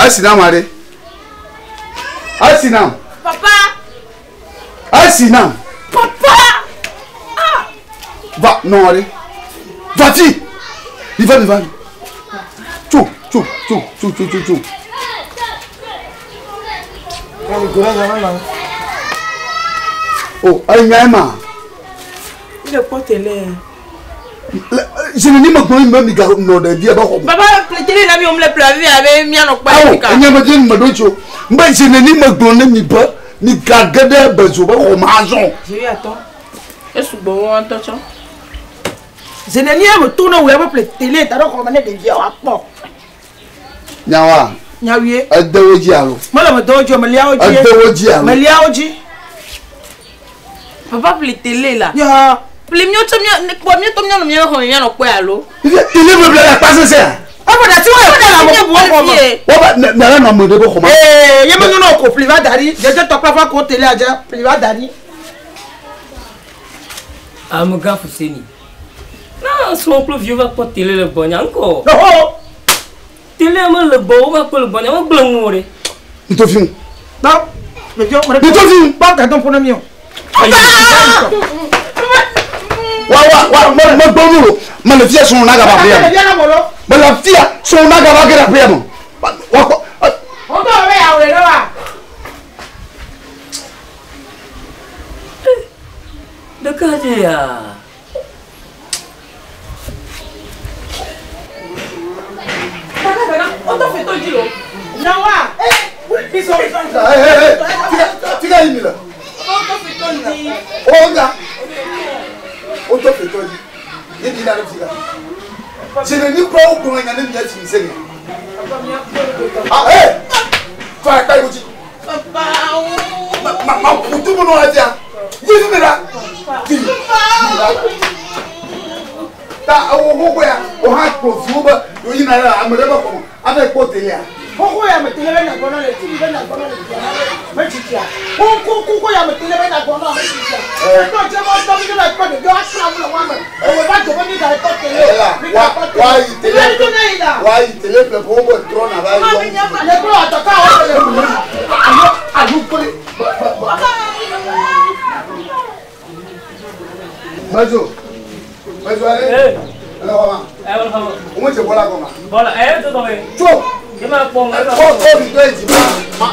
Asina Mare. Asina. Papa. Asina. Papa. Ah. Va, non, allez. Va-t-il. Il va. Tchou. Oh, allez, Naïma. Il est pas télé. Je ne dis pas que je me dis papa, le télé n'a mis on me l'a plavé avec mien au pas. Je ne dis pas que ni gagade bezo ba ko maison. Je vais attendre. Est-ce bon attention. Je n'ai rien me tourner où avec le télé, t'as donc ramené des vieux rapports. Nyawa. Nyawié. Adewoji alo. Moi me dojo me lia oji. Adewoji alo. Me lia oji. Papa pour le télé là. Ya. Pour les mieux tomia no mien no kwa alo. Télé me blague pas ça. Ah voilà, tu vois la na na mo de ko ma. Eh, yema no ko priva dari. Je te topa fa ko télé aja priva dari. Amuga Fuseni. Non, son plus vieux va pas télé le bon encore. Non. Télé le bon va pas le bon, on blanc. Il te filme. Non. Mais je me te filme pas quand on prend mieux. Ma bono, ma le fia son naga ba priamo. Ma la fia son naga ba che priamo. O to ve a ore wa. De kaje ya. O to fe to jiro. Na wa. Biso. Tiga yimi la. O to fe to ji. Oga. O to fe to ji. Yedi na tiga. Je ne dis pas au courant il y a des gens qui me ah eh fa ka yuji papa ma putu mo no adia yizu me la ta o ya o ha ko fuba o yi na la amere ba ko aba ko tele ya ko ya me tele na kono le ti be na kono le me chicha ko ya me tele be na kono me chicha to je mo to mi na ko de do asra mo wa me o ba jo ni ga ko tele wa yi tele pe ko bo tro na ba yo le ko ataka o le alu ko le Majo ale alors maman o mo je bola ko ma bola to do me cho je ma pon ko bi do ji ma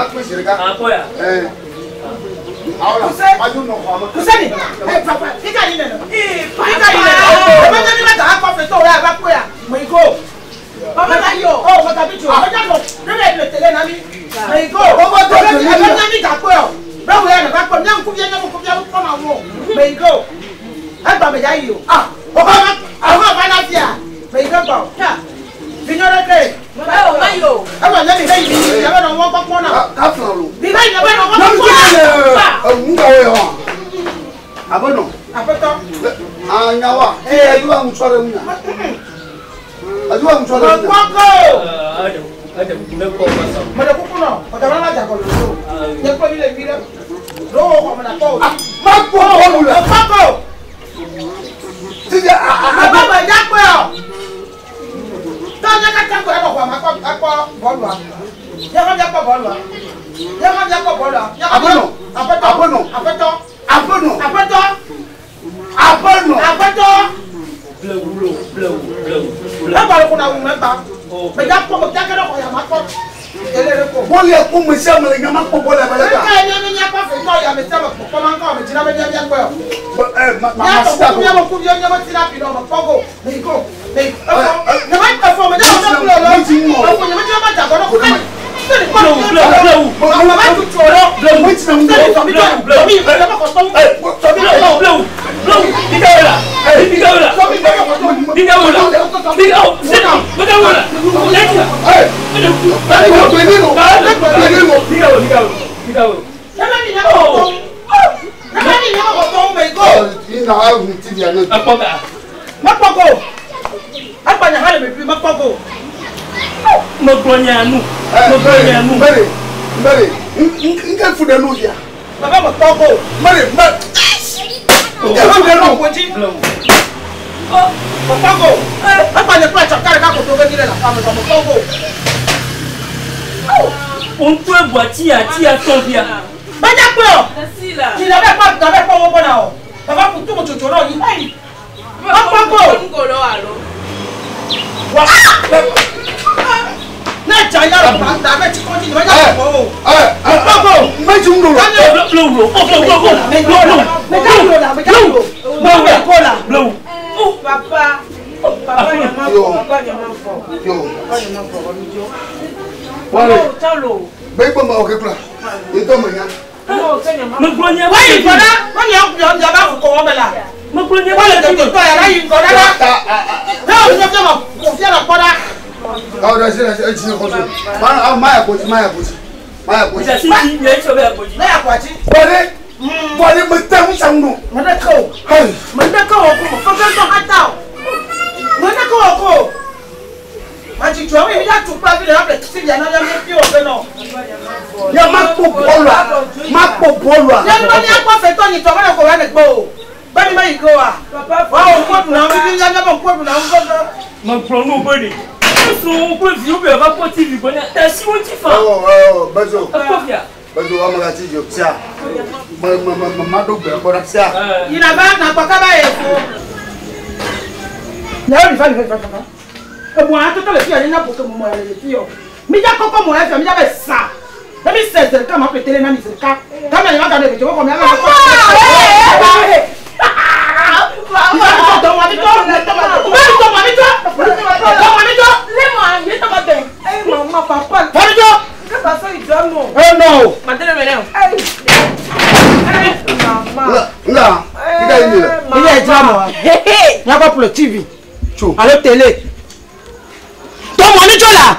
ko se ka ah poya ahora majo no ko ma kusani papa ika ni neno ika ni neno o ma ni ma ta ko fe to ra ba poya mo iko baba ta yo o mo ta bi jo o ja ko le tele na mi mo iko o mo to ni ba ni ka poya ba wo ya na ba ko ni an ku bi ko na wo mo iko agba me ja yo ah o ba na fia mo iko ba ha Signore che mayo aba na mi dai ni ya ba no wo ko na ka flan lo bi dai na ba no wo ko nga we ho abono apoto anyawa ajuwa mchore munya ajuwa mchore munya koko ada me ko masa mo de kuku no o da na ja ko lo ye ko ni le mi le ro ko mo na ko ma ko ko lu la koko ti ya aba ba ja ko yo ta nya ka ta ko e ko ma ko bolu a ye ko ja ko bolu a ye ko ja ko bolu a abono la blow ba ko na wu me ba me ja ko mo ja ke ko ya ma ko elere ko bo le ko mo se amale nyama ko bo le ba ka ni nya pa fe to ya me se ko ma ko me jina me ja ko yo ma sta ko ya mo ku ya mo tira pi no ma ko me ko me na ma ta fo me ja ko lo lo ko ni me ja ma ja ko no ko Mbere nke fude no dia baba mo toko mbere nke fude no koji mo toko apa ne kwa chakare ka ko to gele la mo toko On peut boire tia ton bien. Baja quoi? Tu n'avais pas mon bonheur. Ça va pour tout mon chocho. TV. À la télé. Toi, mon là.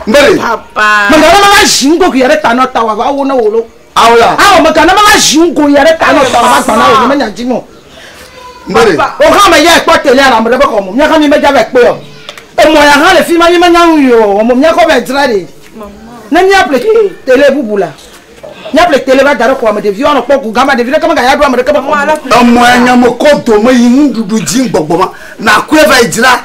Papa. Mais maman jingo qui arrête ta note à wa ou na wolo. Ah là. Ah mais quand maman jingo y arrête ta note à wa bana o me nyanji mo. Mbele. O ha me ya ko télé ara me be ko mo. Nya ka mi me ja be pe o. E mo ya ha le fi ma yi me nyan yo. Mo nya ko be drade. Maman. Na nya appliquer télé bubula. Nya ple télé va daro ko me de vieux on ko gama de vieux kama ga ya do me de kama ko mo anya mo ko to mo yin dudu jin gbogbo ma na ku e va ijira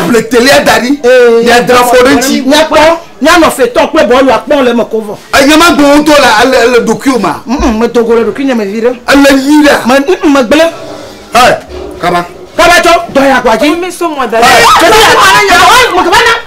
ple télé dari ya dra forenchi nya po nya no fe ton pe bolu apon le mo ko vo anya ma do to la le document me to go le document me vire ala yira ma gbele kama to do ya kwa ji mi so mo da mo ka bana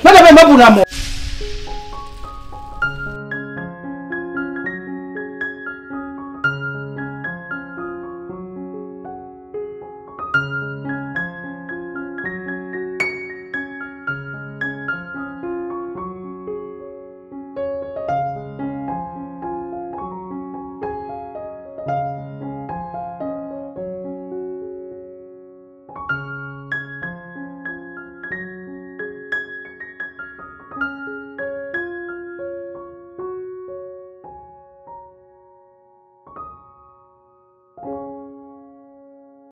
Madame,